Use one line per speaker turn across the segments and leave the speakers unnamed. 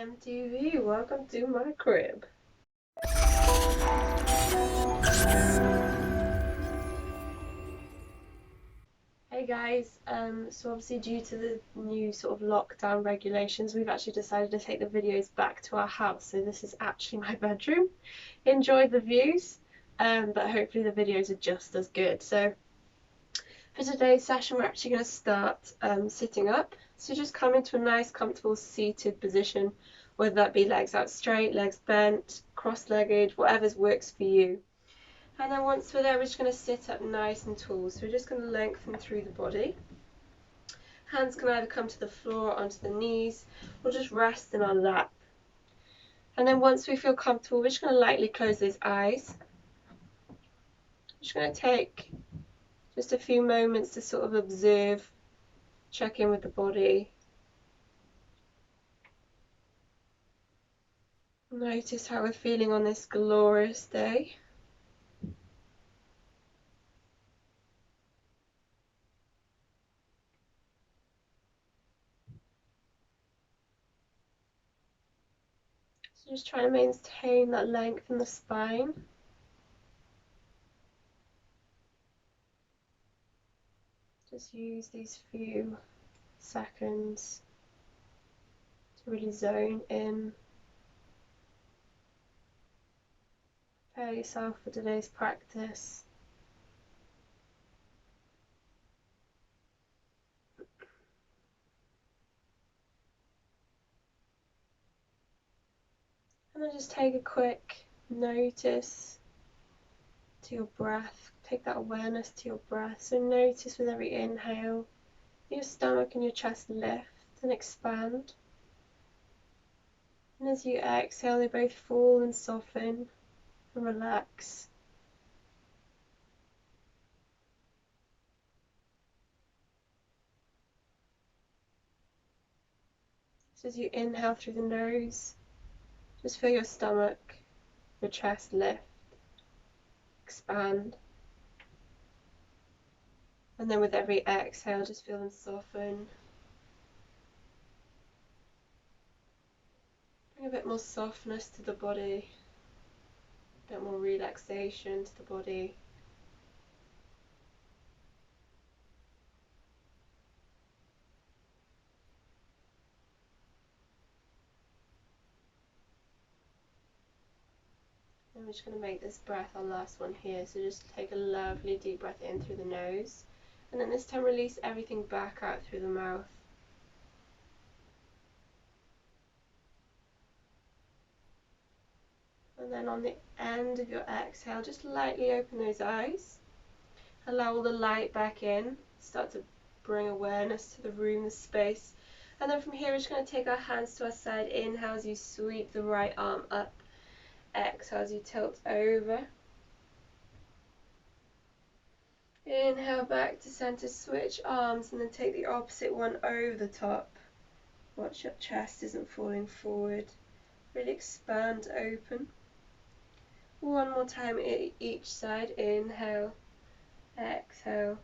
MTV, welcome to my crib. Hey guys, so obviously due to the new sort of lockdown regulations, we've actually decided to take the videos back to our house. So this is actually my bedroom. Enjoy the views, but hopefully the videos are just as good. So for today's session, we're actually going to start sitting up. So just come into a nice, comfortable seated position, whether that be legs out straight, legs bent, cross-legged, whatever works for you. And then once we're there, we're just going to sit up nice and tall. So we're just going to lengthen through the body. Hands can either come to the floor or onto the knees, or just rest in our lap. And then once we feel comfortable, we're just going to lightly close those eyes. Just going to take just a few moments to sort of observe, check in with the body. Notice how we're feeling on this glorious day. So just trying to maintain that length in the spine. Just use these few seconds to really zone in. Prepare yourself for today's practice. And then just take a quick notice to your breath. Take that awareness to your breath. So notice with every inhale, your stomach and your chest lift and expand. And as you exhale, they both fall and soften and relax. So as you inhale through the nose, just feel your stomach, your chest lift, expand. And then with every exhale, just feel them soften. Bring a bit more softness to the body, a bit more relaxation to the body. And we're just going to make this breath our last one here. So just take a lovely deep breath in through the nose. And then this time release everything back out through the mouth. And then on the end of your exhale, just lightly open those eyes. Allow all the light back in. Start to bring awareness to the room, the space. And then from here, we're just going to take our hands to our side. Inhale as you sweep the right arm up. Exhale as you tilt over. Inhale back to center, switch arms, and then take the opposite one over the top. Watch your chest isn't falling forward. Really expand open. One more time each side. Inhale, exhale.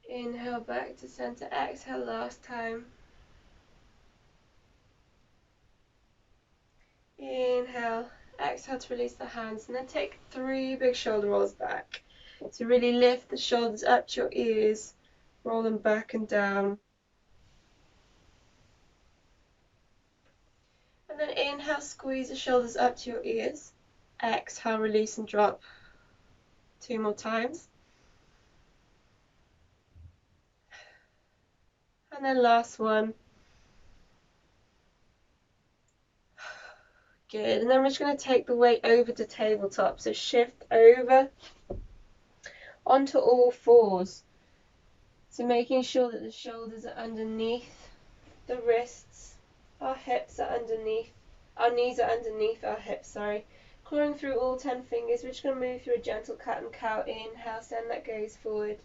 Inhale back to center, exhale last time. Inhale, exhale to release the hands, and then take 3 big shoulder rolls back. So really lift the shoulders up to your ears, roll them back and down. And then inhale, squeeze the shoulders up to your ears. Exhale, release and drop. 2 more times. And then last one. Good. And then we're just going to take the weight over to tabletop. So shift over onto all fours. So making sure that the shoulders are underneath the wrists, our hips are underneath, our knees are underneath our hips, sorry. Clawing through all 10 fingers, we're just going to move through a gentle cat and cow. Inhale, send that gaze forward.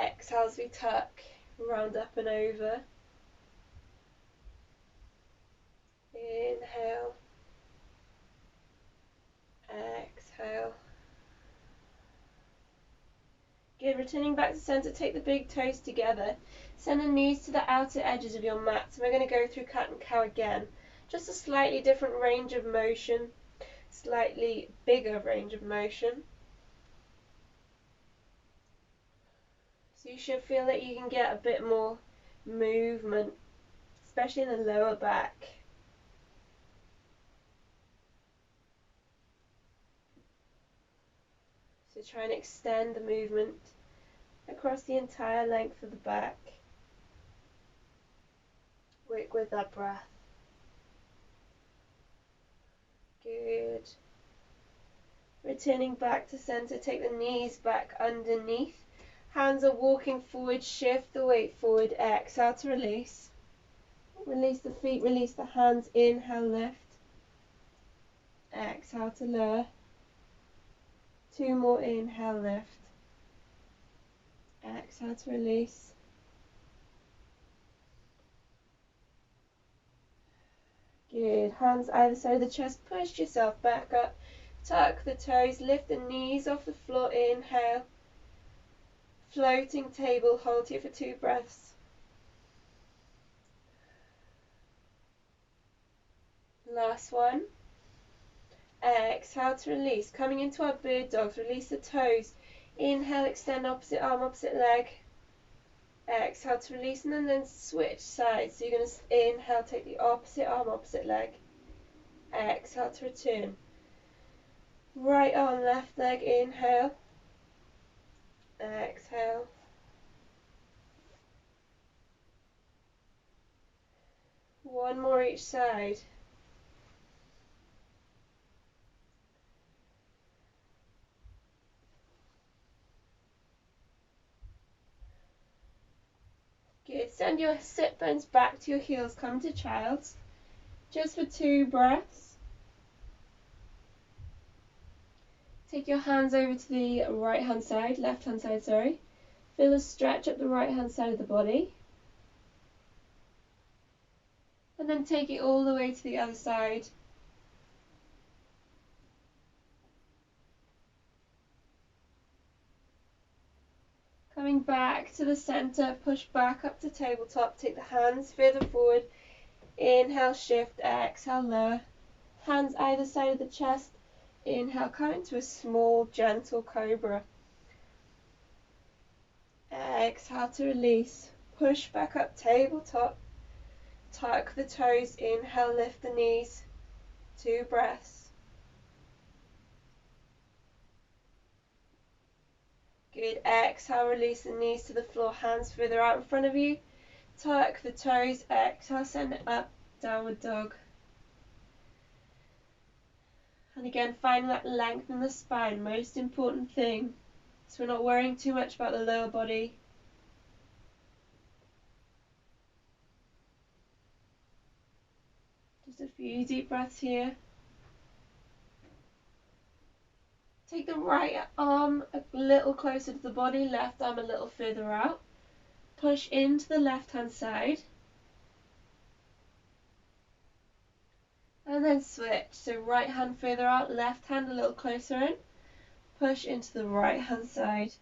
Exhale as we tuck, round up and over. Inhale. Exhale. Good, returning back to center, take the big toes together. Send the knees to the outer edges of your mat. So we're going to go through cat and cow again. Just a slightly different range of motion, slightly bigger range of motion. So you should feel that you can get a bit more movement, especially in the lower back. So try and extend the movement across the entire length of the back. Work with that breath. Good. Returning back to center, take the knees back underneath. Hands are walking forward, shift the weight forward, exhale to release. Release the feet, release the hands, inhale, lift. Exhale to lower. 2 more, inhale, lift. Exhale to release. Good. Hands either side of the chest, push yourself back up. Tuck the toes, lift the knees off the floor, inhale. Floating table, hold here for 2 breaths. Last one. Exhale to release. Coming into our bird dogs, release the toes. Inhale, extend opposite arm, opposite leg. Exhale to release, and then switch sides. So you're going to inhale, take the opposite arm, opposite leg. Exhale to return. Right arm, left leg, inhale. Exhale. One more each side. Good. Send your sit bones back to your heels. Come to child's. Just for 2 breaths. Take your hands over to the right hand side, left hand side, sorry. Feel a stretch up the right hand side of the body. And then take it all the way to the other side. Coming back to the center, push back up to tabletop, take the hands further forward. Inhale, shift, exhale, lower. Hands either side of the chest. Inhale, come into a small, gentle cobra. Exhale to release. Push back up, tabletop. Tuck the toes. Inhale, lift the knees. 2 breaths. Good. Exhale, release the knees to the floor, hands further out in front of you. Tuck the toes. Exhale, send it up, downward dog. And again, find that length in the spine, most important thing. So we're not worrying too much about the lower body. Just a few deep breaths here. Take the right arm a little closer to the body, left arm a little further out. Push into the left hand side. And then switch. So right hand further out, left hand a little closer in. Push into the right hand side.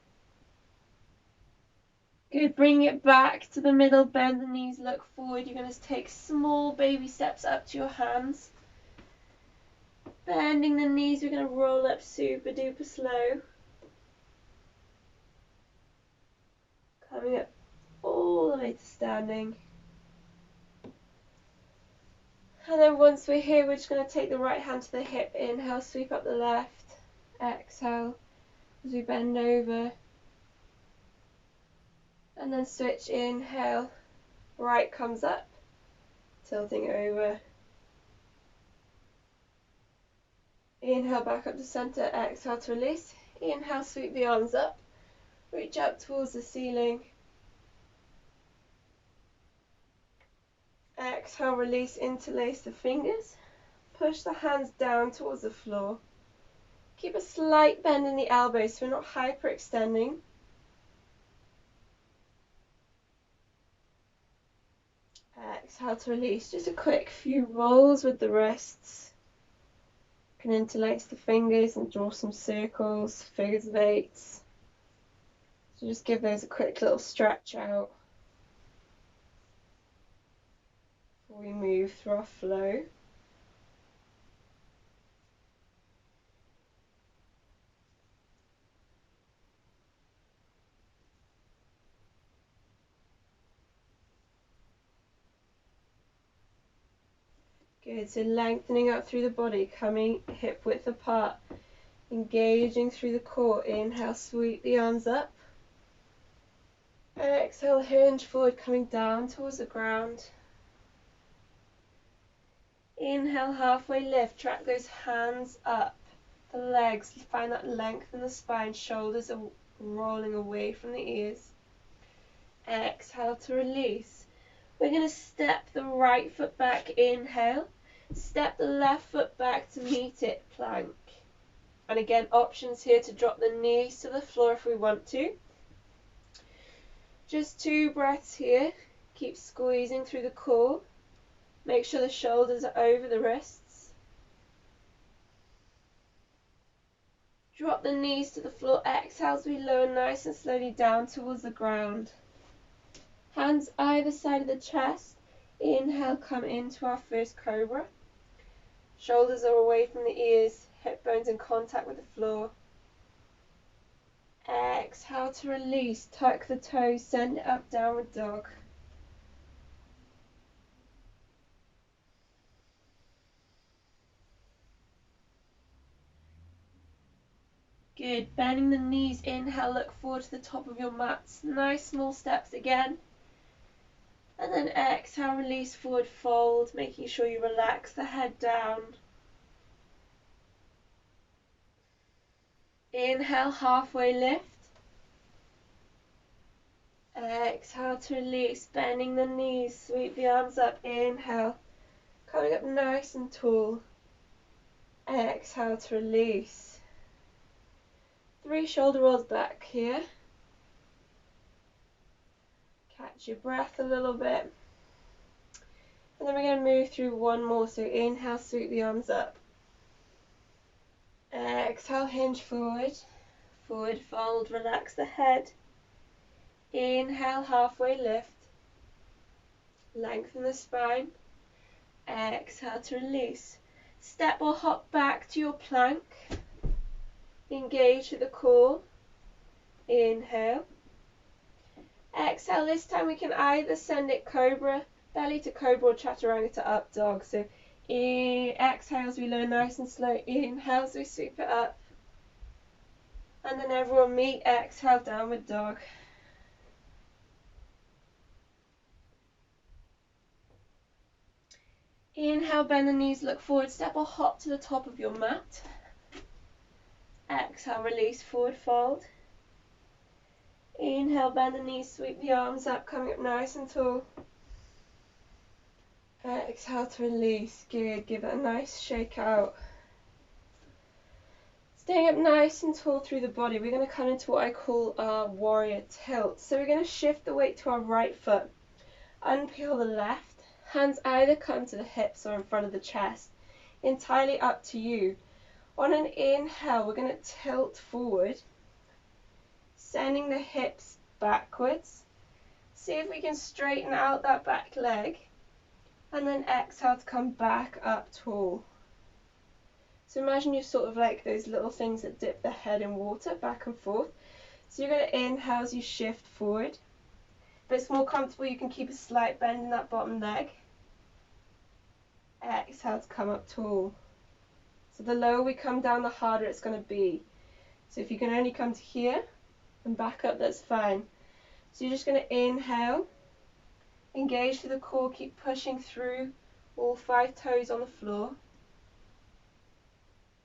Good. Bring it back to the middle, bend the knees, look forward. You're going to take small baby steps up to your hands. Bending the knees, we're going to roll up super duper slow. Coming up all the way to standing. And then once we're here, we're just going to take the right hand to the hip. Inhale, sweep up the left. Exhale as we bend over. And then switch, inhale. Right comes up, tilting over. Inhale back up to center, exhale to release. Inhale, sweep the arms up. Reach up towards the ceiling. Exhale, release, interlace the fingers. Push the hands down towards the floor. Keep a slight bend in the elbows so we're not hyperextending. Exhale to release. Just a quick few rolls with the wrists. You can interlace the fingers and draw some circles, figures of 8s. So just give those a quick little stretch out before we move through our flow. Good, so lengthening up through the body, coming hip width apart, engaging through the core. Inhale, sweep the arms up. Exhale, hinge forward, coming down towards the ground. Inhale, halfway lift, track those hands up. The legs, find that length in the spine, shoulders are rolling away from the ears. Exhale to release. We're going to step the right foot back, inhale. Step the left foot back to meet it, plank. And again, options here to drop the knees to the floor if we want to. Just 2 breaths here. Keep squeezing through the core. Make sure the shoulders are over the wrists. Drop the knees to the floor. Exhale as we lower nice and slowly down towards the ground. Hands either side of the chest. Inhale, come into our first cobra. Shoulders are away from the ears, hip bones in contact with the floor. Exhale to release, tuck the toes, send it up, downward dog. Good, bending the knees, inhale, look forward to the top of your mats. Nice small steps again. And then exhale, release, forward fold, making sure you relax the head down. Inhale, halfway lift. Exhale to release, bending the knees, sweep the arms up, inhale, coming up nice and tall. Exhale to release. 3 shoulder rolls back here. Catch your breath a little bit. And then we're going to move through one more. So inhale, sweep the arms up. Exhale, hinge forward. Forward fold, relax the head. Inhale, halfway lift. Lengthen the spine. Exhale to release. Step or hop back to your plank. Engage at the core. Inhale. Exhale, this time we can either send it cobra, belly to cobra, or chaturanga to up dog. So exhale as we lower nice and slow. Inhale as we sweep it up. And then everyone meet, exhale, downward dog. Inhale, bend the knees, look forward, step or hop to the top of your mat. Exhale, release, forward fold. Inhale, bend the knees, sweep the arms up, coming up nice and tall. Exhale to release. Good, give it a nice shake out. Staying up nice and tall through the body, we're going to come into what I call our warrior tilt. So we're going to shift the weight to our right foot. Unpeel the left. Hands either come to the hips or in front of the chest. Entirely up to you. On an inhale, we're going to tilt forward, sending the hips backwards. See if we can straighten out that back leg. And then exhale to come back up tall. So imagine you're sort of like those little things that dip the head in water back and forth. So you're going to inhale as you shift forward. If it's more comfortable, you can keep a slight bend in that bottom leg. Exhale to come up tall. So the lower we come down, the harder it's going to be. So if you can only come to here and back up, that's fine. So you're just going to inhale, engage through the core, keep pushing through, all 5 toes on the floor.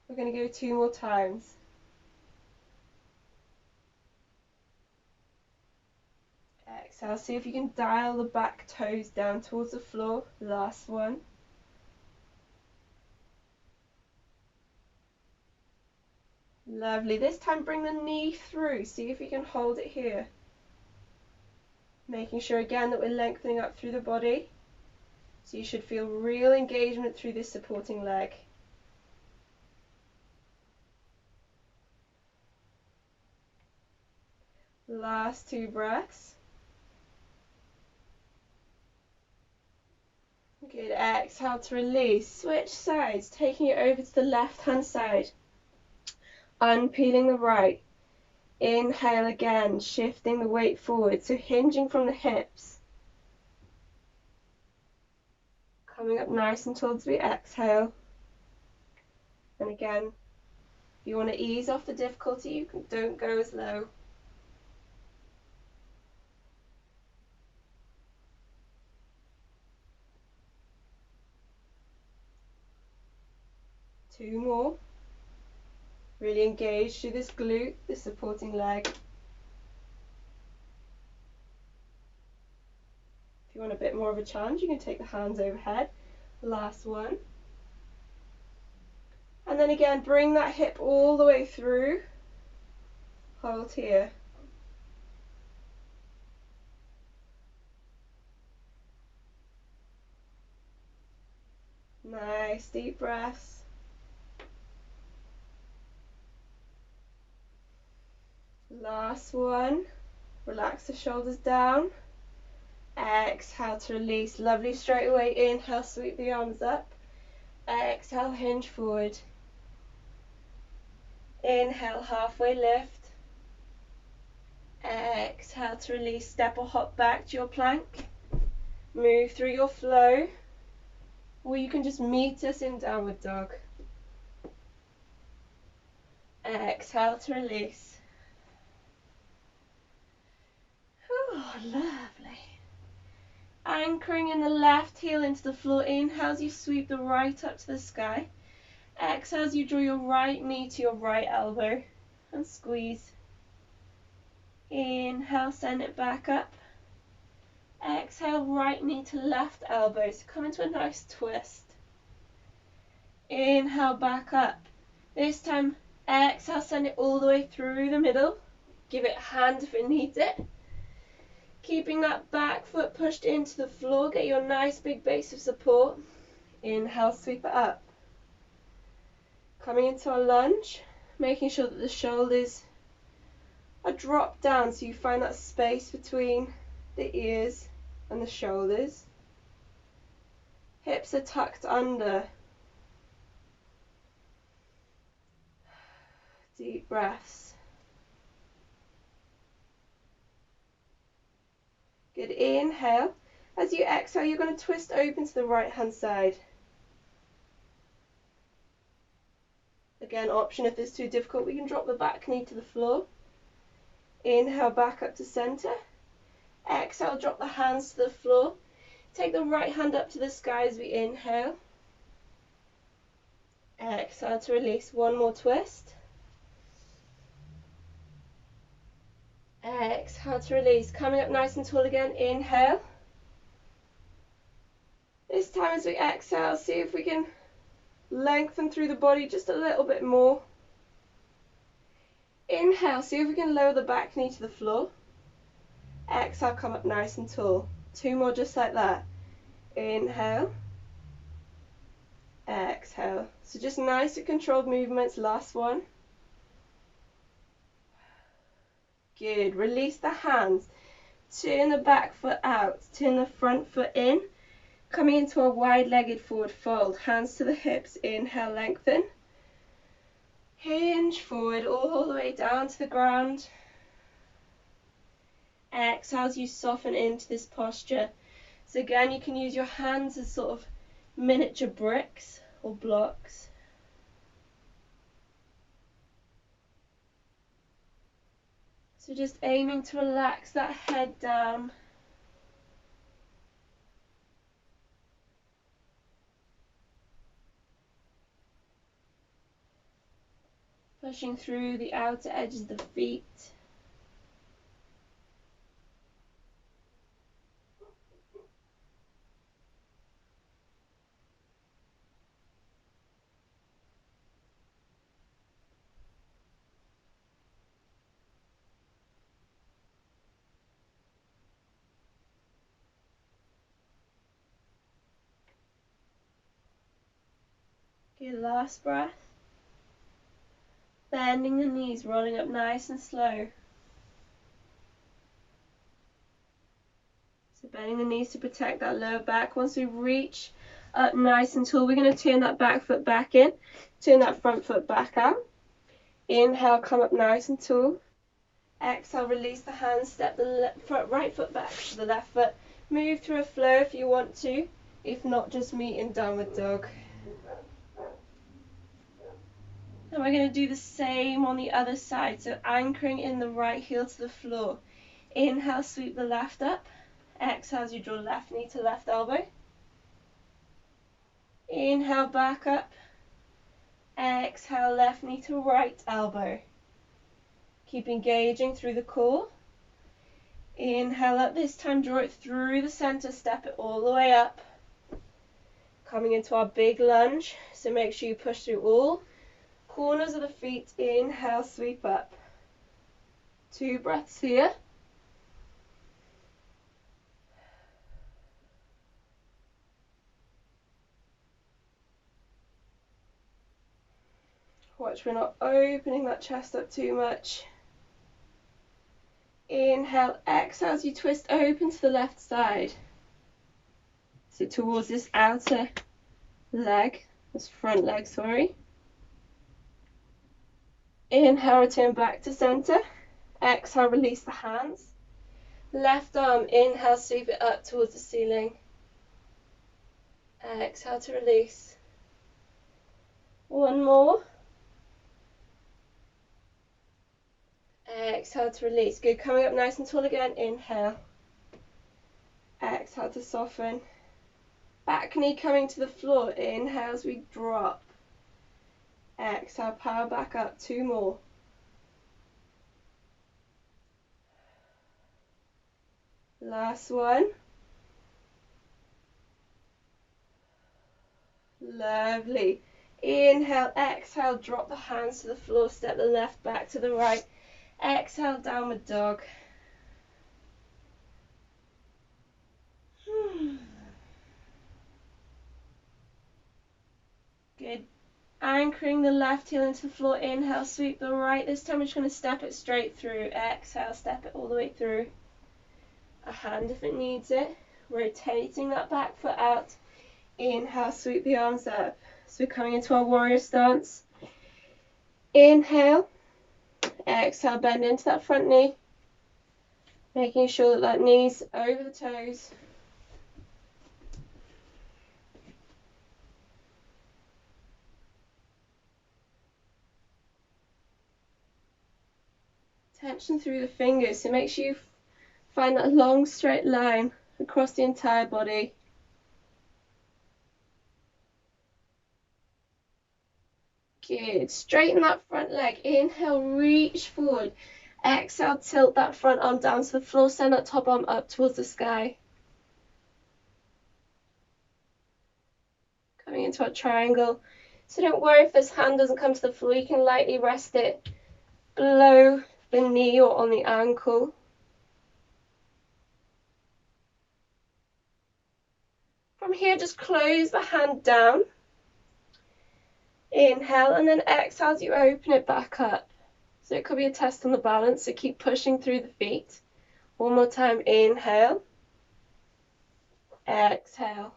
We're going to go 2 more times. Exhale, see if you can dial the back toes down towards the floor. Last one. Lovely. This time bring the knee through. See if you can hold it here. Making sure again that we're lengthening up through the body. So you should feel real engagement through this supporting leg. Last 2 breaths. Good. Exhale to release. Switch sides, taking it over to the left-hand side. Unpeeling the right. Inhale again, shifting the weight forward, so hinging from the hips. Coming up nice and tall as we exhale. And again, if you want to ease off the difficulty, don't go as low. Two more. Really engage through this glute, the supporting leg. If you want a bit more of a challenge, you can take the hands overhead. Last one. And then again, bring that hip all the way through. Hold here. Nice, deep breaths. Last one. Relax the shoulders down. Exhale to release. Lovely straight away. Inhale, sweep the arms up. Exhale, hinge forward. Inhale, halfway lift. Exhale to release. Step or hop back to your plank. Move through your flow. Or you can just meet us in downward dog. Exhale to release. Oh, lovely. Anchoring in the left heel into the floor. Inhale as you sweep the right up to the sky. Exhale as you draw your right knee to your right elbow and squeeze. Inhale, send it back up. Exhale, right knee to left elbow. So come into a nice twist. Inhale, back up. This time, exhale, send it all the way through the middle. Give it a hand if it needs it. Keeping that back foot pushed into the floor. Get your nice big base of support. Inhale, sweep it up. Coming into our lunge, making sure that the shoulders are dropped down so you find that space between the ears and the shoulders. Hips are tucked under. Deep breaths. Good. Inhale. As you exhale, you're going to twist open to the right hand side. Again, option if it's too difficult, we can drop the back knee to the floor. Inhale, back up to center. Exhale, drop the hands to the floor. Take the right hand up to the sky as we inhale. Exhale to release. One more twist. Exhale to release. Coming up nice and tall again. Inhale. This time as we exhale, see if we can lengthen through the body just a little bit more. Inhale, see if we can lower the back knee to the floor. Exhale, come up nice and tall. Two more just like that. Inhale. Exhale. So just nice and controlled movements. Last one. Good. Release the hands. Turn the back foot out. Turn the front foot in. Coming into a wide-legged forward fold. Hands to the hips. Inhale, lengthen. Hinge forward all the way down to the ground. Exhale as you soften into this posture. So again, you can use your hands as sort of miniature bricks or blocks. So just aiming to relax that head down. Pushing through the outer edges of the feet. Good, last breath. Bending the knees, rolling up nice and slow. bending the knees to protect that lower back. Once we reach up nice and tall, we're going to turn that back foot back in, turn that front foot back out. Inhale, come up nice and tall. Exhale, release the hands, step the right foot back to the left foot. Move through a flow if you want to. If not, just meet in downward dog. And we're going to do the same on the other side. So anchoring in the right heel to the floor. Inhale, sweep the left up. Exhale as you draw left knee to left elbow. Inhale, back up. Exhale, left knee to right elbow. Keep engaging through the core. Inhale up, this time draw it through the center, step it all the way up. Coming into our big lunge, so make sure you push through all corners of the feet. Inhale, sweep up. 2 breaths here. Watch we're not opening that chest up too much. Inhale, exhale as you twist open to the left side. So towards this outer leg, this front leg, sorry. Inhale, return back to center. Exhale, release the hands. Left arm, inhale, sweep it up towards the ceiling. Exhale to release. One more. Exhale to release. Good. Coming up nice and tall again. Inhale. Exhale to soften. Back knee coming to the floor. Inhale as we drop. Exhale, power back up. 2 more. Last one. Lovely. Inhale, exhale, drop the hands to the floor, step the left back to the right. Exhale, downward dog. Good. Anchoring the left heel into the floor. Inhale, sweep the right. This time we're just going to step it straight through. Exhale, step it all the way through. A hand if it needs it. Rotating that back foot out. Inhale, sweep the arms up. So we're coming into our warrior stance. Inhale. Exhale, bend into that front knee. Making sure that that knee's over the toes. Tension through the fingers, so make sure you find that long straight line across the entire body. Good. Straighten that front leg. Inhale, reach forward. Exhale, tilt that front arm down to the floor. Send that top arm up towards the sky. Coming into our triangle. So don't worry if this hand doesn't come to the floor. You can lightly rest it below the knee or on the ankle. From here, just close the hand down. Inhale, and then exhale as you open it back up. So it could be a test on the balance, so keep pushing through the feet. One more time, inhale. Exhale.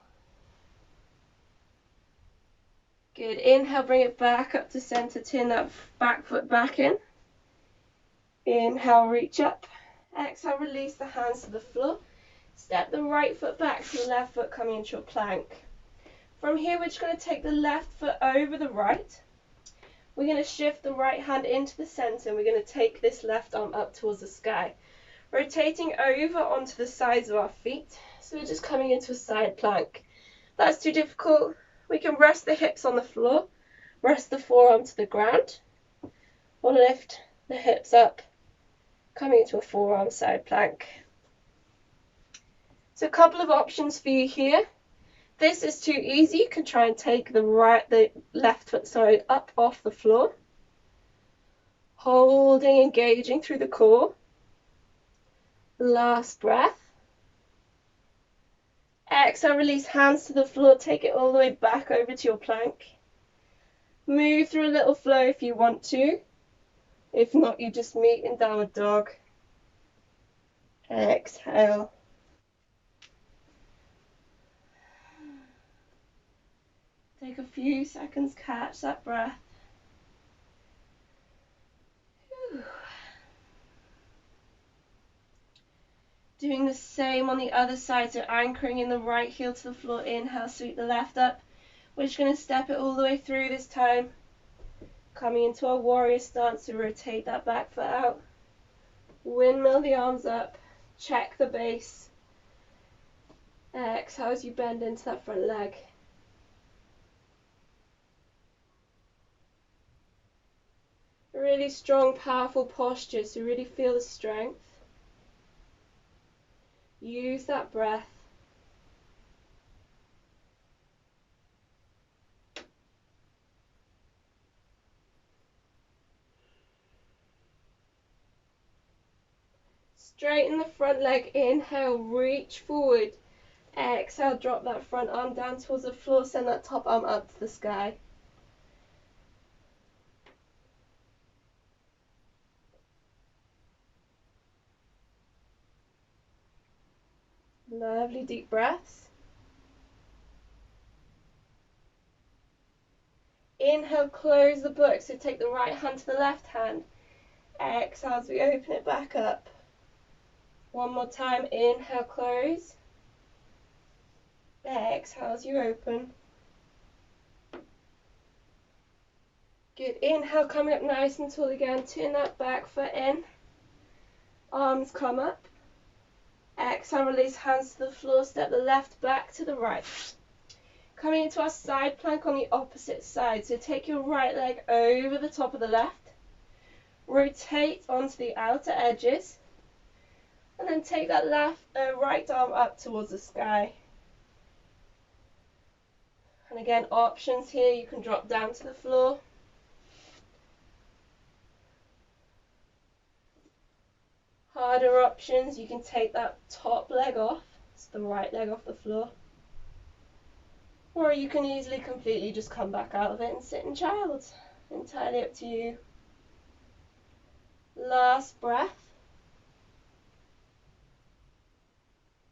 Good. Inhale, bring it back up to center. Turn that back foot back in. Inhale, reach up. Exhale, release the hands to the floor. Step the right foot back to the left foot, coming into a plank. From here, we're just going to take the left foot over the right. We're going to shift the right hand into the center, and we're going to take this left arm up towards the sky. Rotating over onto the sides of our feet. So we're just coming into a side plank. If that's too difficult, we can rest the hips on the floor, rest the forearm to the ground, or lift the hips up, coming into a forearm side plank. So a couple of options for you here. This is too easy. You can try and take the left foot, up off the floor. Holding, engaging through the core. Last breath. Exhale, release hands to the floor. Take it all the way back over to your plank. Move through a little flow if you want to. If not, you just meet in downward dog. Exhale. Take a few seconds, catch that breath. Whew. Doing the same on the other side, so anchoring in the right heel to the floor, inhale, sweep the left up. We're just going to step it all the way through this time. Coming into our warrior stance, so rotate that back foot out. Windmill the arms up, check the base. Exhale as you bend into that front leg. Really strong, powerful posture, so really feel the strength. Use that breath. Straighten the front leg, inhale, reach forward. Exhale, drop that front arm down towards the floor, send that top arm up to the sky. Lovely deep breaths. Inhale, close the book, so take the right hand to the left hand. Exhale as we open it back up. One more time, inhale, close. Exhale as you open. Good, inhale, coming up nice and tall again, turn that back foot in. Arms come up. Exhale, release hands to the floor, step the left back to the right. Coming into our side plank on the opposite side, so take your right leg over the top of the left. Rotate onto the outer edges. And then take that right arm up towards the sky. And again, options here, you can drop down to the floor. Harder options, you can take that top leg off, it's the right leg off the floor. Or you can easily completely just come back out of it and sit in child. Entirely up to you. Last breath.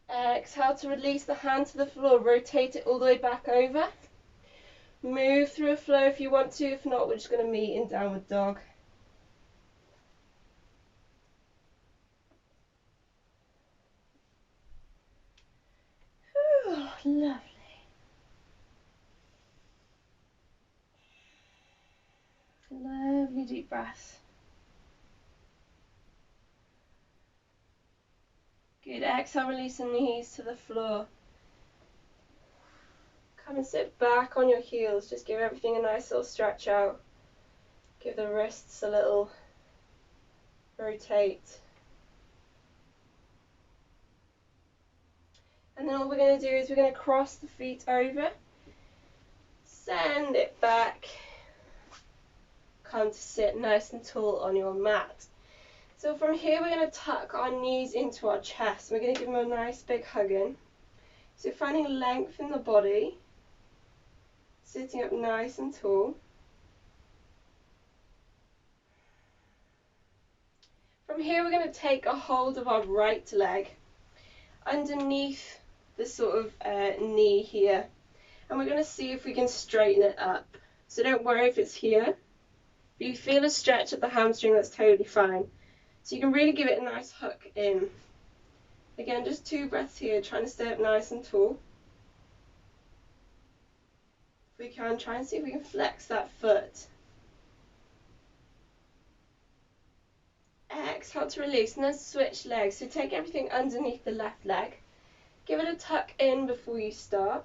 Exhale to release the hand to the floor, rotate it all the way back over. Move through a flow if you want to, if not, we're just going to meet in downward dog. Whew, lovely. Lovely deep breath. Good, exhale, release the knees to the floor. Come and sit back on your heels, just give everything a nice little stretch out. Give the wrists a little rotate. And then all we're going to do is we're going to cross the feet over, send it back, come to sit nice and tall on your mat. So from here we're going to tuck our knees into our chest. We're going to give them a nice big hug in. So finding length in the body, sitting up nice and tall. From here we're going to take a hold of our right leg underneath the sort of knee here, and we're going to see if we can straighten it up. So don't worry if it's here. If you feel a stretch at the hamstring, that's totally fine. So you can really give it a nice hook in. Again, just 2 breaths here, trying to stay up nice and tall. If we can, try and see if we can flex that foot. Exhale to release, and then switch legs. So take everything underneath the left leg. Give it a tuck in before you start,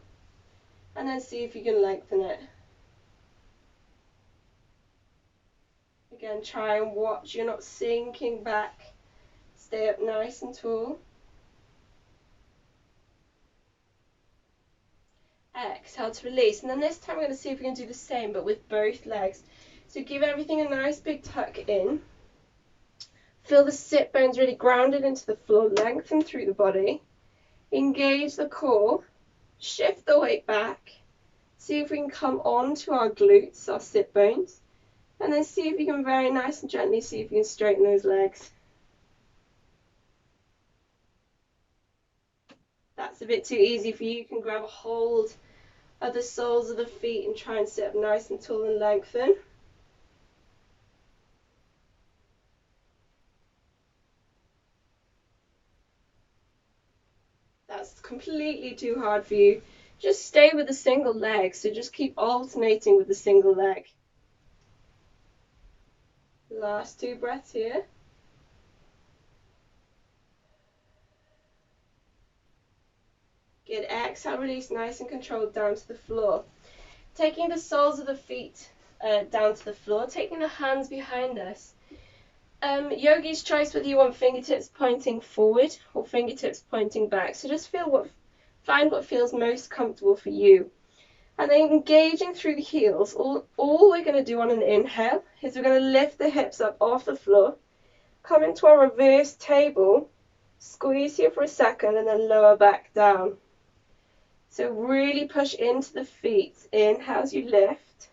and then see if you can lengthen it. Again, try and watch you're not sinking back. Stay up nice and tall. Exhale to release, and then this time we're going to see if we can do the same but with both legs. So give everything a nice big tuck in. Feel the sit bones really grounded into the floor, lengthen through the body. Engage the core, shift the weight back. See if we can come on to our glutes, our sit bones. And then see if you can very nice and gently see if you can straighten those legs. That's a bit too easy for you. You can grab a hold at the soles of the feet and try and sit up nice and tall and lengthen. That's completely too hard for you. Just stay with a single leg, so just keep alternating with the single leg. Last 2 breaths here. Good. Exhale, release nice and controlled down to the floor. Taking the soles of the feet down to the floor, taking the hands behind us. Yogi's choice whether you want fingertips pointing forward or fingertips pointing back. So just find what feels most comfortable for you. And then engaging through the heels. All we're going to do on an inhale is we're going to lift the hips up off the floor, come into our reverse table, squeeze here for a second, and then lower back down. So really push into the feet. Inhale as you lift.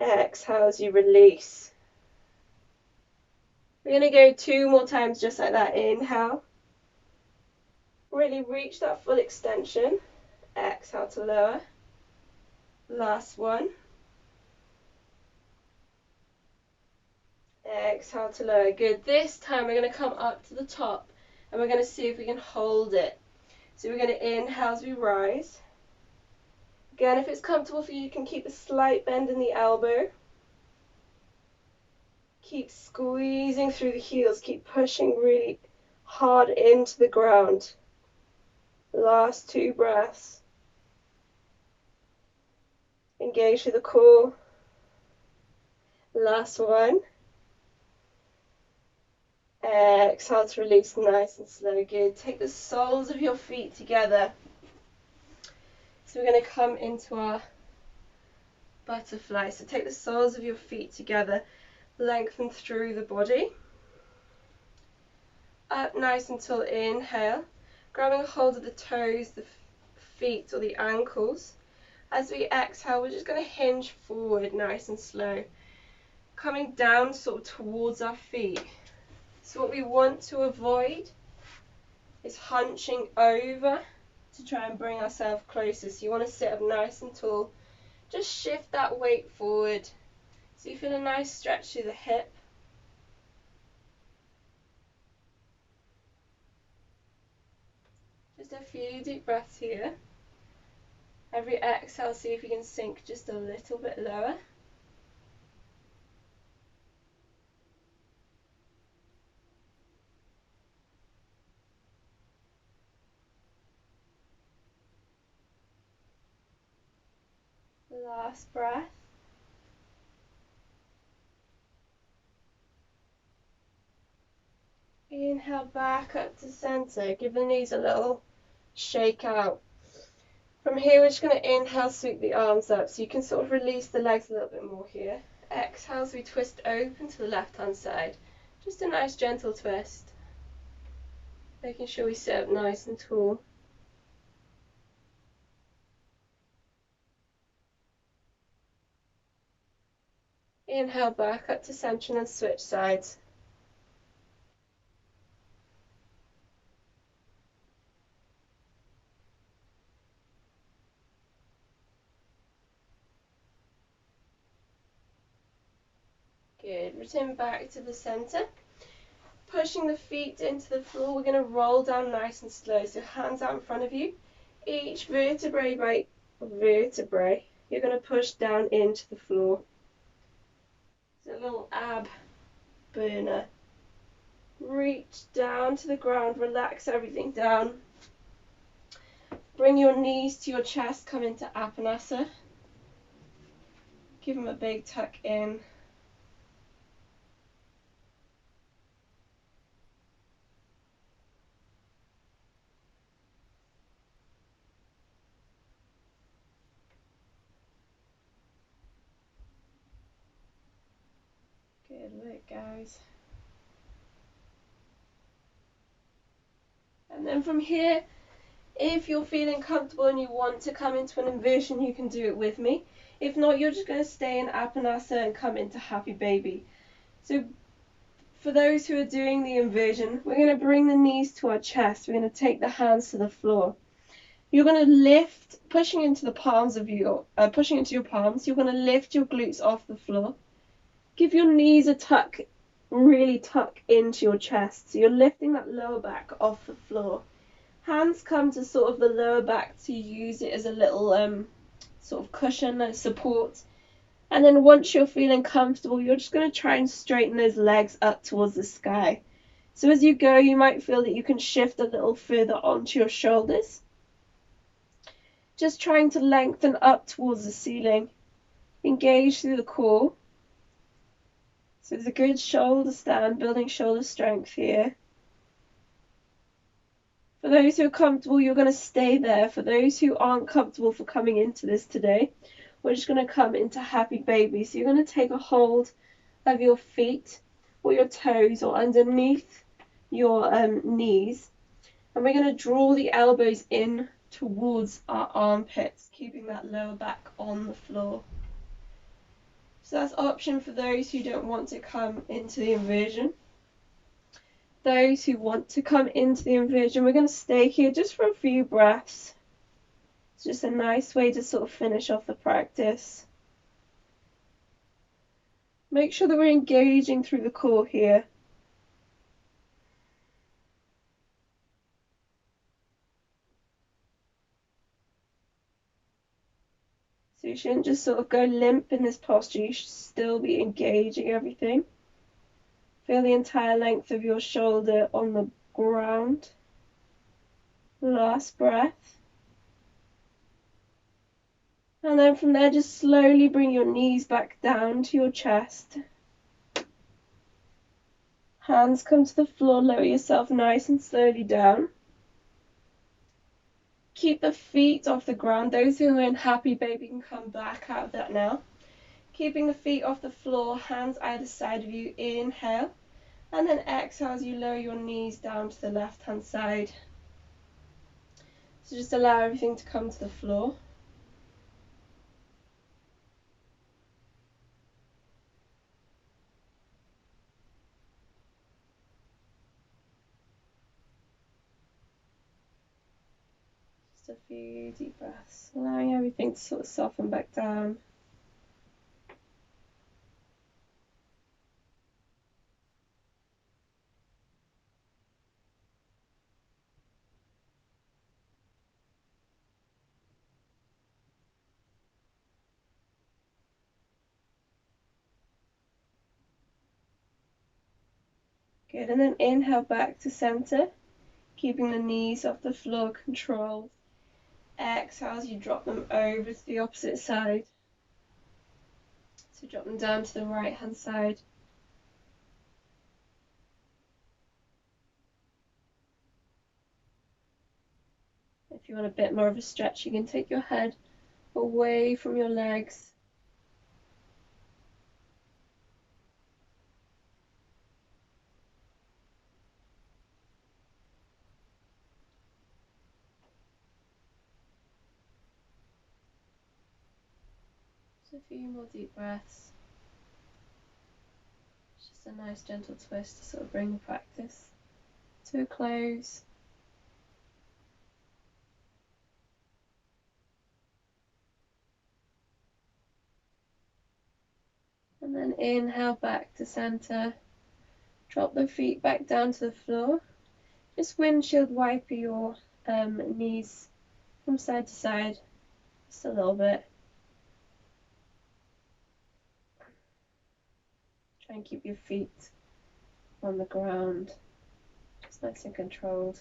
Exhale as you release. We're going to go 2 more times just like that. Inhale. Really reach that full extension. Exhale to lower. Last one. Exhale to lower. Good. This time we're going to come up to the top and we're going to see if we can hold it. So we're going to inhale as we rise. Again, if it's comfortable for you, you can keep a slight bend in the elbow. Keep squeezing through the heels. Keep pushing really hard into the ground. Last 2 breaths. Engage through the core. Last one. Exhale to release nice and slow. Good. Take the soles of your feet together. So we're going to come into our butterfly. So take the soles of your feet together. Lengthen through the body. Up nice and tall. Inhale. Grabbing a hold of the toes, the feet or the ankles. As we exhale, we're just going to hinge forward nice and slow. Coming down sort of towards our feet. So what we want to avoid is hunching over to try and bring ourselves closer. So you want to sit up nice and tall. Just shift that weight forward. So you feel a nice stretch through the hip. Just a few deep breaths here. Every exhale, see if you can sink just a little bit lower. Last breath. Inhale back up to center. Give the knees a little shake out. From here, we're just going to inhale, sweep the arms up. So you can sort of release the legs a little bit more here. Exhale as we twist open to the left-hand side. Just a nice gentle twist. Making sure we sit up nice and tall. Inhale back up to center and then switch sides. Good. Return back to the center. Pushing the feet into the floor, we're going to roll down nice and slow. So hands out in front of you. Each vertebrae by vertebrae, you're going to push down into the floor. It's a little ab burner. Reach down to the ground, relax everything down. Bring your knees to your chest, come into Apanasa. Give them a big tuck in. Good work, guys. And then from here, if you're feeling comfortable and you want to come into an inversion, you can do it with me. If not, you're just going to stay in Apanasa and come into Happy Baby. So for those who are doing the inversion, we're going to bring the knees to our chest. We're going to take the hands to the floor. You're going to lift, pushing into your palms. You're going to lift your glutes off the floor. Give your knees a tuck, really tuck into your chest. So you're lifting that lower back off the floor. Hands come to sort of the lower back to use it as a little sort of cushion and support. And then once you're feeling comfortable, you're just going to try and straighten those legs up towards the sky. So as you go, you might feel that you can shift a little further onto your shoulders. Just trying to lengthen up towards the ceiling. Engage through the core. So it's a good shoulder stand, building shoulder strength here. For those who are comfortable, you're going to stay there. For those who aren't comfortable for coming into this today, we're just going to come into happy baby. So you're going to take a hold of your feet or your toes or underneath your knees. And we're going to draw the elbows in towards our armpits, keeping that lower back on the floor. So that's option for those who don't want to come into the inversion. Those who want to come into the inversion, we're going to stay here just for a few breaths. It's just a nice way to sort of finish off the practice. Make sure that we're engaging through the core here. So you shouldn't just sort of go limp in this posture. You should still be engaging everything. Feel the entire length of your shoulder on the ground. Last breath. And then from there, just slowly bring your knees back down to your chest. Hands come to the floor, lower yourself nice and slowly down. Keep the feet off the ground. Those who are in happy baby can come back out of that now. Keeping the feet off the floor, hands either side of you. Inhale. And then exhale as you lower your knees down to the left-hand side. So just allow everything to come to the floor. Just a few deep breaths, allowing everything to sort of soften back down. Good, and then inhale back to center, keeping the knees off the floor controlled. Exhale as you drop them over to the opposite side. So drop them down to the right hand side. If you want a bit more of a stretch, you can take your head away from your legs. Just a few more deep breaths. Just a nice gentle twist to sort of bring the practice to a close. And then inhale back to center. Drop the feet back down to the floor. Just windshield wiper your knees from side to side, just a little bit. Try and keep your feet on the ground, just nice and controlled.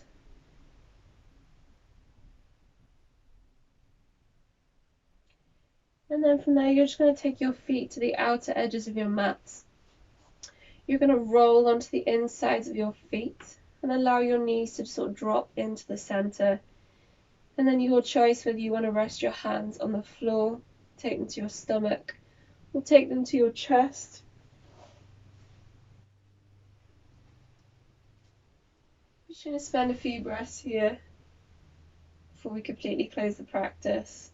And then from there, you're just going to take your feet to the outer edges of your mats. You're going to roll onto the insides of your feet and allow your knees to sort of drop into the center. And then your choice whether you want to rest your hands on the floor, take them to your stomach, or take them to your chest. I'm just going to spend a few breaths here before we completely close the practice.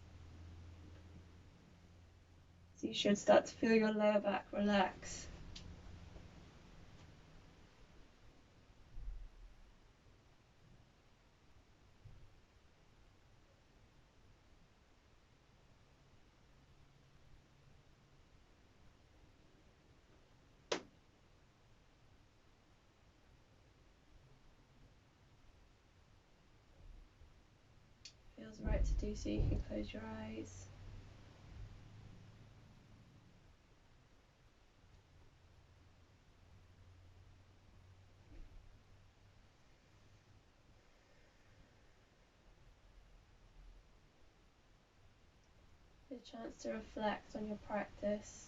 So you should start to feel your lower back relax. right to do so. You can close your eyes. A chance to reflect on your practice.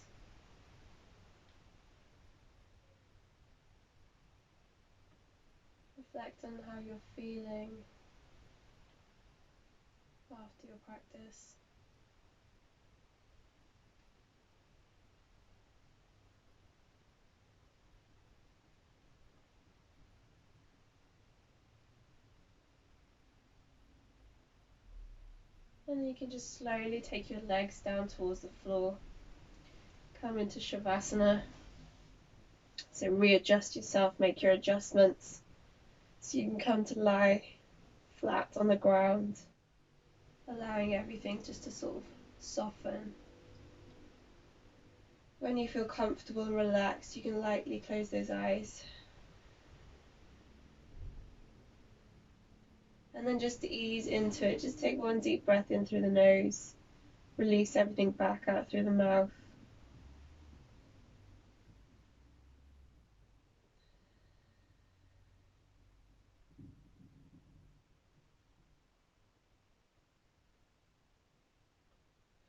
Reflect on how you're feeling after your practice. And then you can just slowly take your legs down towards the floor. Come into Shavasana. So readjust yourself, make your adjustments. So you can come to lie flat on the ground, allowing everything just to sort of soften. When you feel comfortable and relaxed, you can lightly close those eyes. And then just to ease into it, just take one deep breath in through the nose. Release everything back out through the mouth.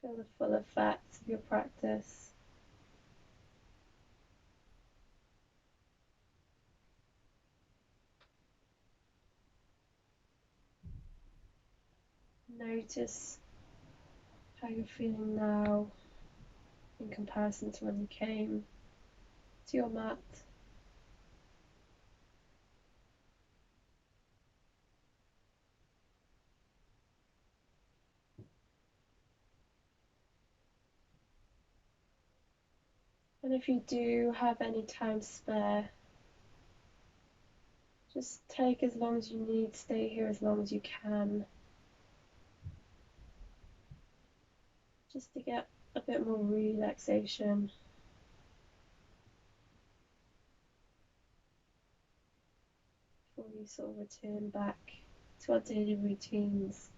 Feel the full effects of your practice. Notice how you're feeling now in comparison to when you came to your mat. And if you do have any time spare, just take as long as you need, stay here as long as you can, just to get a bit more relaxation. Before you sort of return back to our daily routines.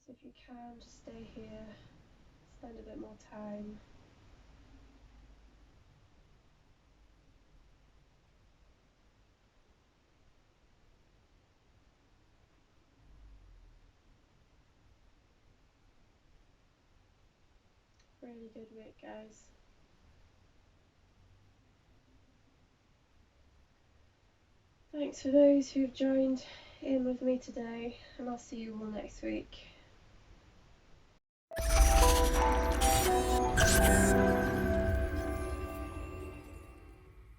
So if you can, just stay here, spend a bit more time. Really good work, guys. Thanks for those who've joined in with me today, and I'll see you all next week.